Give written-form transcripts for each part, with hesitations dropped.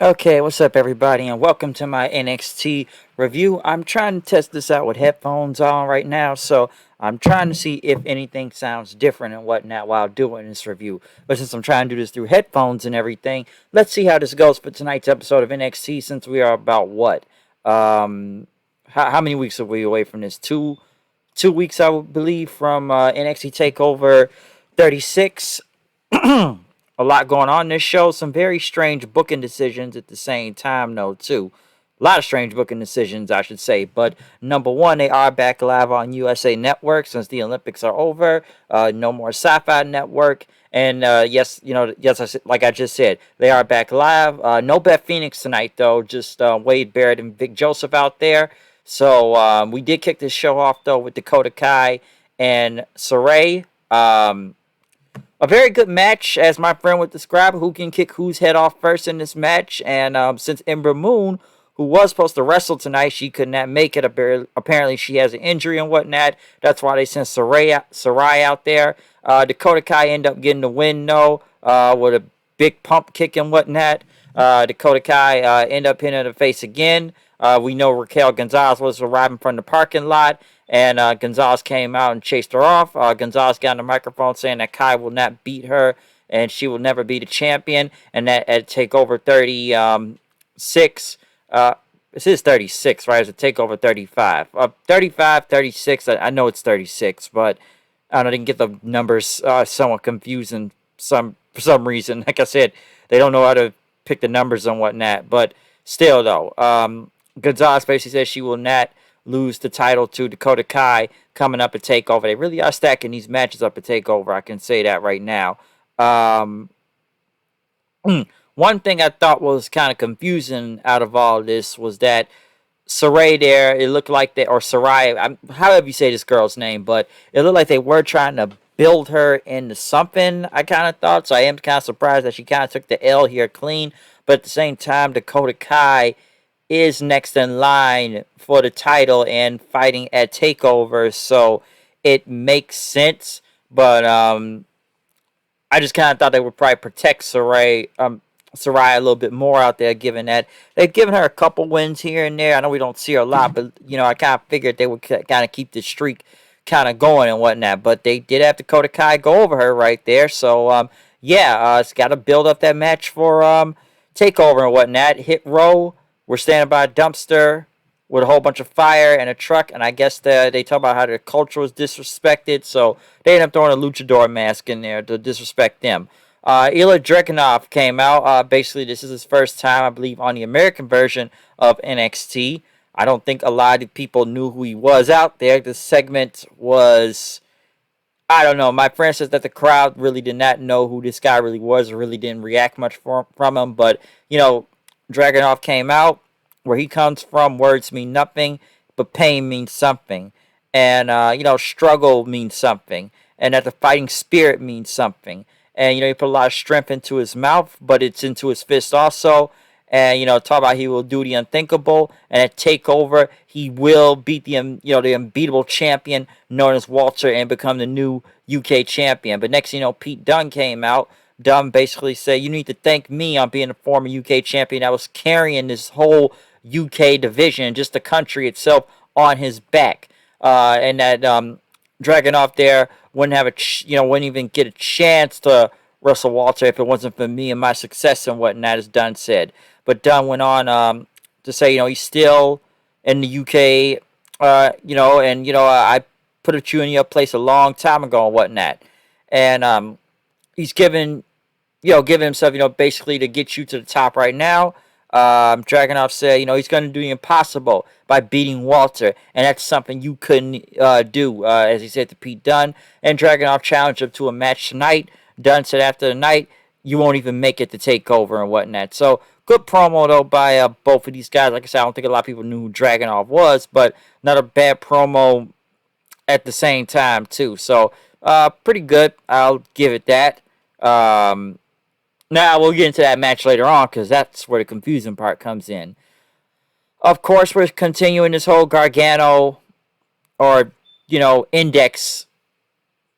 Okay, what's up, everybody, and welcome to my NXT review. I'm trying to test this out with headphones on right now, so I'm trying to see if anything sounds different and whatnot while doing this review. But since I'm trying to do this through headphones and everything, let's see how this goes for tonight's episode of NXT. Since we are about what, how many weeks are we away from this? Two weeks, I would believe, from NXT Takeover 36. A lot going on in this show. Some very strange booking decisions at the same time, though, too. A lot of strange booking decisions, I should say. But number one, they are back live on USA Network since the Olympics are over. No more Sci-Fi Network. And yes, like I just said, they are back live. No Beth Phoenix tonight, though. Just Wade Barrett and Vic Joseph out there. So we did kick this show off, though, with Dakota Kai and Saray. A very good match, as my friend would describe. Who can kick whose head off first in this match? And since Ember Moon, who was supposed to wrestle tonight, she could not make it. Apparently, she has an injury and whatnot. That's why they sent Sarai out there. Dakota Kai ended up getting the win, though, with a big pump kick and whatnot. Dakota Kai ended up hitting her in the face again. We know Raquel Gonzalez was arriving from the parking lot, and Gonzalez came out and chased her off. Gonzalez got on the microphone saying that Kai will not beat her, and she will never be the champion, and that at TakeOver 36, this is 36, right? It's a TakeOver 35. 35, 36, I know it's 36, but I don't know, didn't get the numbers somewhat confusing for some reason. Like I said, they don't know how to pick the numbers and whatnot, but still, though, Gonzalez basically says she will not lose the title to Dakota Kai coming up at TakeOver. They really are stacking these matches up at TakeOver. I can say that right now. One thing I thought was kind of confusing out of all this was that Saray there, it looked like they, or Sarai, however you say this girl's name, but it looked like they were trying to build her into something, I kind of thought. So I am kind of surprised that she kind of took the L here clean. But at the same time, Dakota Kai is next in line for the title and fighting at TakeOver, so it makes sense. But I just kind of thought they would probably protect Sarai a little bit more out there, given that they've given her a couple wins here and there. I know we don't see her a lot, but I kind of figured they would kind of keep this streak kind of going and whatnot. But they did have Dakota Kai go over her right there, so it's got to build up that match for TakeOver and whatnot. Hit Row. We're standing by a dumpster with a whole bunch of fire and a truck, and I guess they talk about how their culture was disrespected, so they ended up throwing a luchador mask in there to disrespect them. Ilya Dragonov came out. Basically, this is his first time, I believe, on the American version of NXT. I don't think a lot of people knew who he was out there. This segment was, I don't know. My friend says that the crowd really did not know who this guy really was, or really didn't react much from him, but, Dragonov came out. Where he comes from, words mean nothing, but pain means something. And, struggle means something. And that the fighting spirit means something. And, he put a lot of strength into his mouth, but it's into his fist also. And, talk about he will do the unthinkable. And at TakeOver, he will beat the unbeatable champion known as Walter and become the new UK champion. But next, Pete Dunne came out. Dunne basically said, you need to thank me on being a former UK champion. I was carrying this whole UK division, just the country itself, on his back. And that Dragonov there wouldn't even get a chance to wrestle Walter if it wasn't for me and my success and whatnot, as Dunne said. But Dunne went on to say, he's still in the UK, I put you in your place a long time ago and whatnot. And he's given himself, basically to get you to the top right now. Dragonov said, he's going to do the impossible by beating Walter, and that's something you couldn't do, as he said to Pete Dunne. And Dragonov challenged him to a match tonight. Dunne said after the night, you won't even make it to TakeOver and whatnot. So, good promo, though, by both of these guys. Like I said, I don't think a lot of people knew who Dragonov was, but not a bad promo at the same time, too. So, pretty good. I'll give it that. Now, we'll get into that match later on, because that's where the confusing part comes in. Of course, we're continuing this whole Gargano, or, Index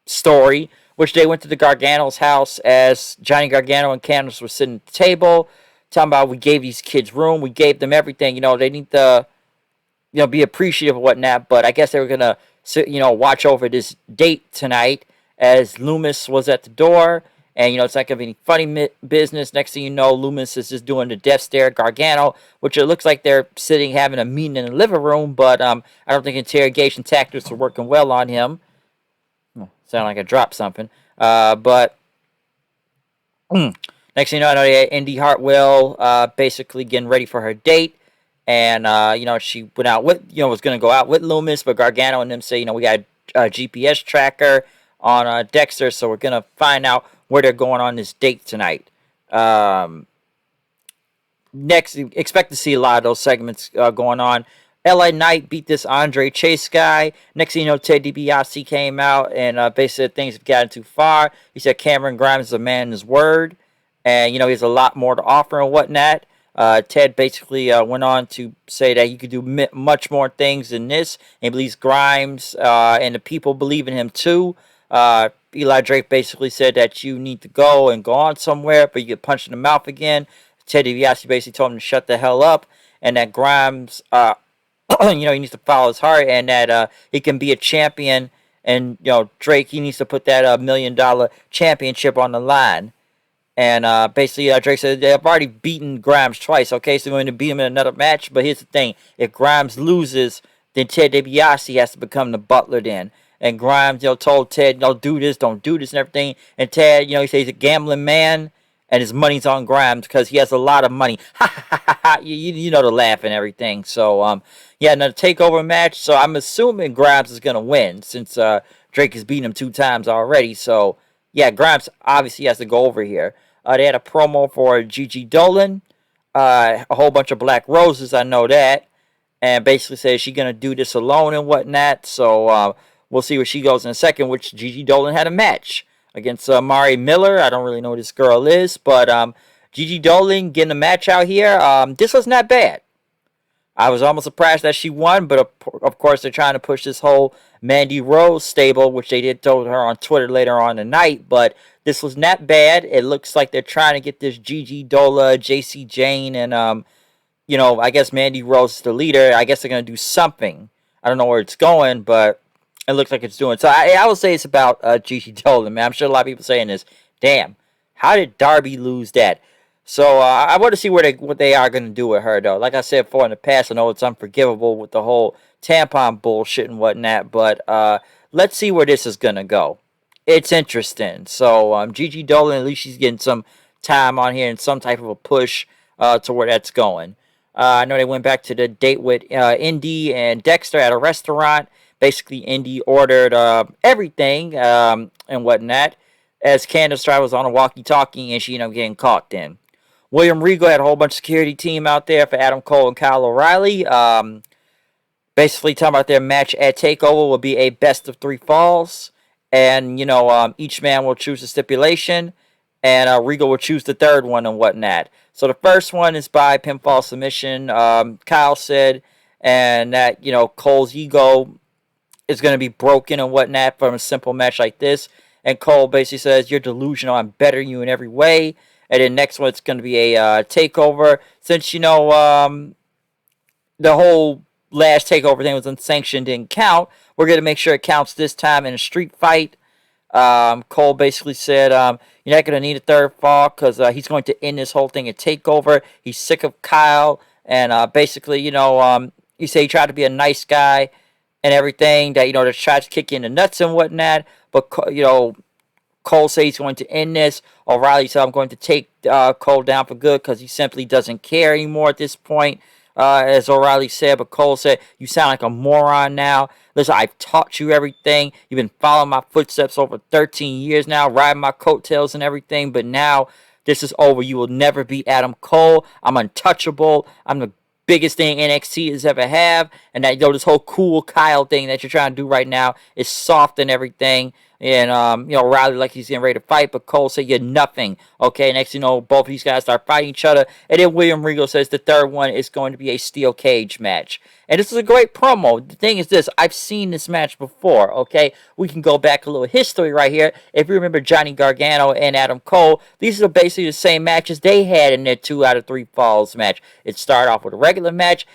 story, which they went to the Gargano's house as Johnny Gargano and Candice were sitting at the table talking about we gave these kids room, we gave them everything. They need to be appreciative of whatnot. But I guess they were gonna watch over this date tonight as Loomis was at the door. And, it's not going to be any funny business. Next thing you know, Loomis is just doing the death stare at Gargano, which it looks like they're sitting having a meeting in the living room. But I don't think interrogation tactics are working well on him. Sound like I dropped something. But next thing you know, Indy Hartwell basically getting ready for her date. And, she went out with, was going to go out with Loomis. But Gargano and them say, we got a GPS tracker on Dexter. So we're going to find out where they're going on this date tonight. Next, expect to see a lot of those segments going on. LA Knight beat this Andre Chase guy. Next thing you know, Ted DiBiase came out and basically said things have gotten too far. He said Cameron Grimes is a man in his word. And, he has a lot more to offer and whatnot. Ted basically went on to say that he could do much more things than this. And he believes Grimes and the people believe in him too. Eli Drake basically said that you need to go and go on somewhere, but you get punched in the mouth again. Ted DiBiase basically told him to shut the hell up, and that Grimes, he needs to follow his heart, and that he can be a champion. And Drake, he needs to put that $1 million championship on the line. And basically, Drake said they've already beaten Grimes twice. Okay, so we're going to beat him in another match. But here's the thing: if Grimes loses, then Ted DiBiase has to become the butler then. And Grimes, told Ted, don't do this, and everything. And Ted, he says he's a gambling man, and his money's on Grimes because he has a lot of money. Ha ha ha ha ha. You know the laugh and everything. So, another takeover match. So I'm assuming Grimes is gonna win since Drake has beaten him 2 times already. So yeah, Grimes obviously has to go over here. They had a promo for Gigi Dolan, a whole bunch of black roses. I know that, and basically says she's gonna do this alone and whatnot. So. We'll see where she goes in a second, which Gigi Dolan had a match against Mari Miller. I don't really know who this girl is, but Gigi Dolan getting a match out here. This was not bad. I was almost surprised that she won, but of course they're trying to push this whole Mandy Rose stable, which they did told her on Twitter later on tonight, but this was not bad. It looks like they're trying to get this Gigi Dola, JC Jane, and I guess Mandy Rose is the leader. I guess they're going to do something. I don't know where it's going, but it looks like it's doing. So I will say it's about Gigi Dolan, man. I'm sure a lot of people saying this. Damn, how did Darby lose that? So I want to see what they are going to do with her, though. Like I said before in the past, I know it's unforgivable with the whole tampon bullshit and whatnot. But let's see where this is going to go. It's interesting. So Gigi Dolan, at least she's getting some time on here and some type of a push to where that's going. I know they went back to the date with Indy and Dexter at a restaurant. Basically, Indy ordered everything and whatnot as Candice was on a walkie-talkie and she ended up getting caught then. William Regal had a whole bunch of security team out there for Adam Cole and Kyle O'Reilly. Basically, talking about their match at TakeOver will be a best-of-3 falls. And, each man will choose a stipulation. And Regal will choose the third one and whatnot. So the first one is by pinfall submission. Kyle said, and that, Cole's ego is going to be broken and whatnot from a simple match like this. And Cole basically says, you're delusional, I'm better than you in every way. And then next one, it's going to be a takeover. Since, the whole last takeover thing was unsanctioned, didn't count, we're going to make sure it counts this time in a street fight. Cole basically said, you're not going to need a third fall because he's going to end this whole thing at TakeOver. He's sick of Kyle. And basically, he said he tried to be a nice guy and everything, that, that tries to kick you in the nuts and whatnot. But, Cole says he's going to end this. O'Reilly said, I'm going to take Cole down for good because he simply doesn't care anymore at this point, as O'Reilly said. But Cole said, you sound like a moron now. Listen, I've taught you everything. You've been following my footsteps over 13 years now, riding my coattails and everything. But now this is over. You will never beat Adam Cole. I'm untouchable. I'm the biggest thing NXT has ever have, and that this whole cool Kyle thing that you're trying to do right now is soft and everything. And, Riley like he's getting ready to fight, but Cole said, you're nothing. Okay, next thing you know, both of these guys start fighting each other. And then William Regal says the third one is going to be a steel cage match. And this is a great promo. The thing is this, I've seen this match before, okay? We can go back a little history right here. If you remember Johnny Gargano and Adam Cole, these are basically the same matches they had in their 2 out of 3 falls match. It started off with a regular match.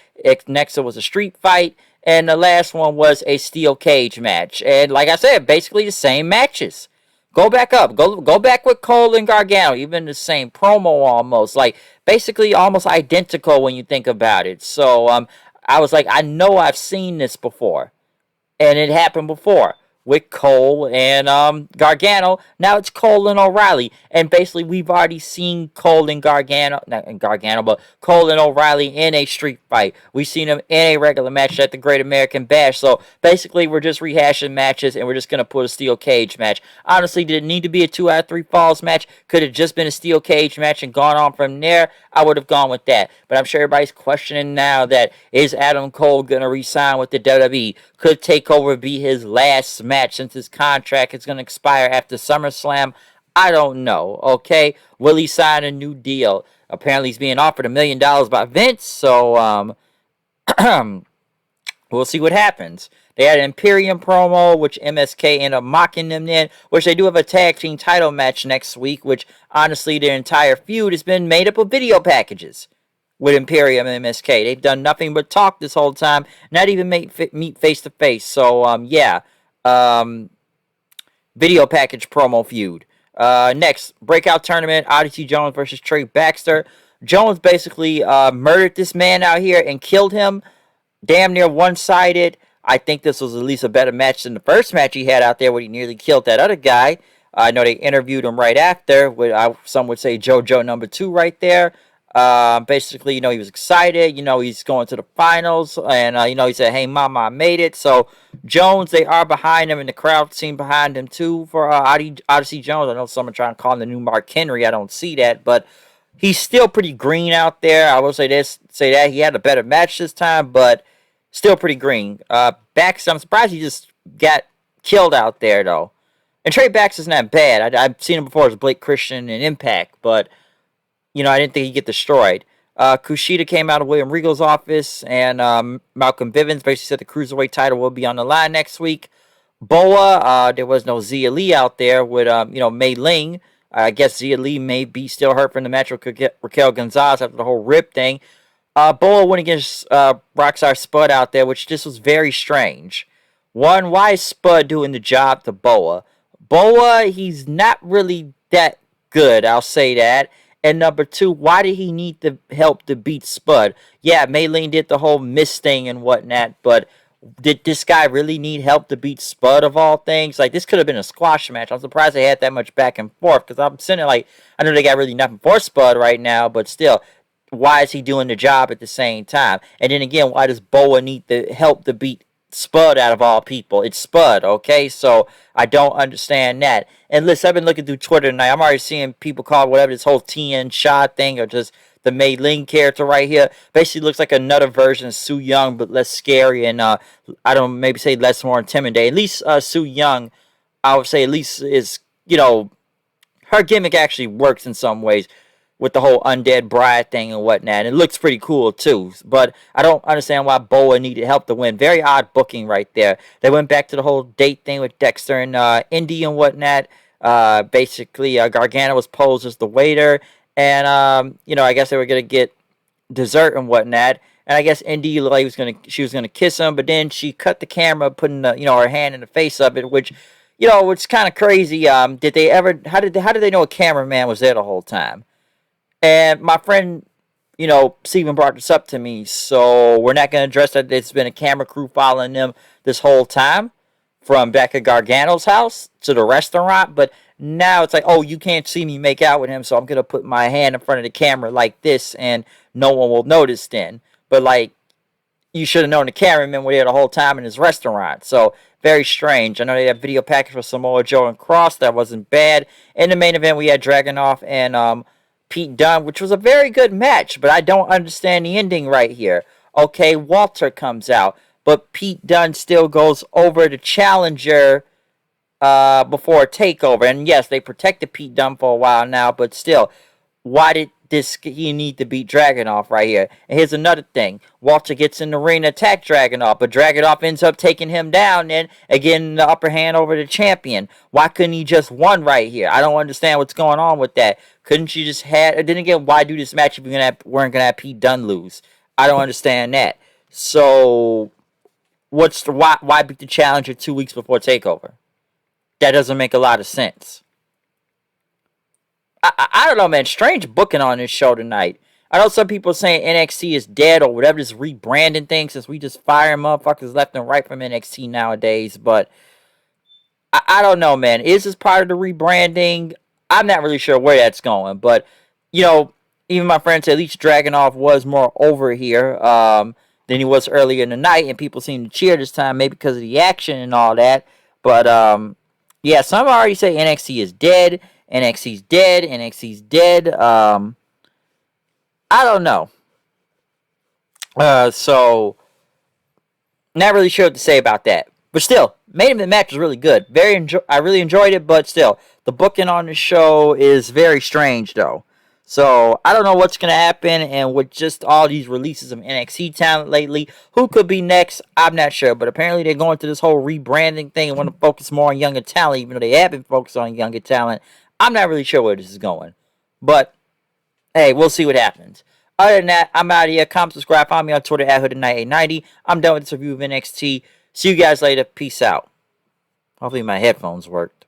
Next it was a street fight. And the last one was a steel cage match. And like I said, basically the same matches. Go back up. Go back with Cole and Gargano. Even the same promo almost. Like, basically almost identical when you think about it. So, I was like, I know I've seen this before. And it happened before with Cole and Gargano. Now it's Cole and O'Reilly. And basically, we've already seen Cole and Gargano, not in Gargano, but Cole and O'Reilly in a street fight. We've seen them in a regular match at the Great American Bash. So basically, we're just rehashing matches and we're just going to put a steel cage match. Honestly, did it need to be a 2 out of 3 falls match? Could it just been a steel cage match and gone on from there? I would have gone with that. But I'm sure everybody's questioning now that is Adam Cole going to re-sign with the WWE? Could Takeover be his last match since his contract is going to expire after SummerSlam? I don't know, okay? Will he sign a new deal? Apparently he's being offered $1 million by Vince, so we'll see what happens. They had an Imperium promo, which MSK ended up mocking them in, which they do have a tag team title match next week, which honestly their entire feud has been made up of video packages with Imperium and MSK. They've done nothing but talk this whole time, not even meet face to face. So, video package promo feud. Next, breakout tournament, Odyssey Jones versus Trey Baxter. Jones basically murdered this man out here and killed him. Damn near one-sided. I think this was at least a better match than the first match he had out there where he nearly killed that other guy. I know they interviewed him right after, with some would say JoJo number 2 right there. Basically, he was excited. He's going to the finals. And, he said, hey, mama, I made it. So, Jones, they are behind him, and the crowd seem behind him, too, for Odyssey Jones. I know someone trying to call him the new Mark Henry. I don't see that. But he's still pretty green out there. I will say that. He had a better match this time, but still pretty green. Baxter, I'm surprised he just got killed out there, though. And Trey Baxter's not bad. I've seen him before as Blake Christian and Impact, but I didn't think he'd get destroyed. Kushida came out of William Regal's office, and Malcolm Bivens basically said the Cruiserweight title will be on the line next week. Boa, there was no Xia Li out there with, Mei Ling. I guess Xia Li may be still hurt from the match with Raquel Gonzalez after the whole rib thing. Boa went against Rockstar Spud out there, which just was very strange. One, why is Spud doing the job to Boa? Boa, he's not really that good, I'll say that. And number 2, why did he need the help to beat Spud? Yeah, Mei Ling did the whole miss thing and whatnot, but did this guy really need help to beat Spud of all things? Like, this could have been a squash match. I'm surprised they had that much back and forth, because I'm sitting there like, I know they got really nothing for Spud right now, but still, why is he doing the job at the same time? And then again, why does Boa need the help to beat Spud out of all people? It's Spud, okay? So I don't understand that. And listen, I've been looking through Twitter tonight. I'm already seeing people call whatever this whole Tien Sha thing, or just the Mei Ling character right here. Basically looks like another version of Su Yung, but less scary and I don't maybe say less more intimidating. At least Su Yung, I would say at least is, her gimmick actually works in some ways, with the whole undead bride thing and whatnot. It looks pretty cool, too. But I don't understand why Boa needed help to win. Very odd booking right there. They went back to the whole date thing with Dexter and Indy and whatnot. Basically, Gargano was posed as the waiter. And, I guess they were going to get dessert and whatnot. And I guess Indy looked like she was gonna kiss him. But then she cut the camera, putting her hand in the face of it, which, it's kind of crazy. How did they know a cameraman was there the whole time? And my friend, Steven brought this up to me, so we're not going to address that there's been a camera crew following them this whole time, from back at Gargano's house to the restaurant, but now it's like, oh, you can't see me make out with him, so I'm going to put my hand in front of the camera like this, and no one will notice then. But, you should have known the cameramen were there the whole time in his restaurant, so very strange. I know they had a video package for Samoa Joe and Cross, that wasn't bad. In the main event, we had Dragonov and, Pete Dunne, which was a very good match, but I don't understand the ending right here. Okay, Walter comes out, but Pete Dunne still goes over the challenger before Takeover. And yes, they protected Pete Dunne for a while now, but still, why did this he need to beat Dragonov right here? And here's another thing. Walter gets in the ring to attack Dragonov, but Dragonov ends up taking him down and getting the upper hand over the champion. Why couldn't he just won right here? I don't understand what's going on with that. Couldn't you just have... Then again, why do this match if weren't going to have Pete Dunne lose? I don't understand that. So, why beat the challenger 2 weeks before Takeover? That doesn't make a lot of sense. I don't know, man. Strange booking on this show tonight. I know some people saying NXT is dead or whatever, this rebranding thing, since we just fire motherfuckers left and right from NXT nowadays. But I don't know, man. Is this part of the rebranding? I'm not really sure where that's going. But, you know, even my friend said at least Dragonov was more over here than he was earlier in the night. And people seem to cheer this time, maybe because of the action and all that. But, yeah, some already say NXT is dead. NXT's dead. NXT's dead. I don't know. So, not really sure what to say about that. But still, main event match was really good. I really enjoyed it, but still, the booking on the show is very strange, though. So, I don't know what's going to happen, and with just all these releases of NXT talent lately, who could be next, I'm not sure. But apparently they're going through this whole rebranding thing and want to focus more on younger talent, even though they have been focused on younger talent. I'm not really sure where this is going. But, hey, we'll see what happens. Other than that, I'm out of here. Comment, subscribe, follow me on Twitter at HoodNight890. I'm done with this review of NXT. See you guys later. Peace out. Hopefully my headphones worked.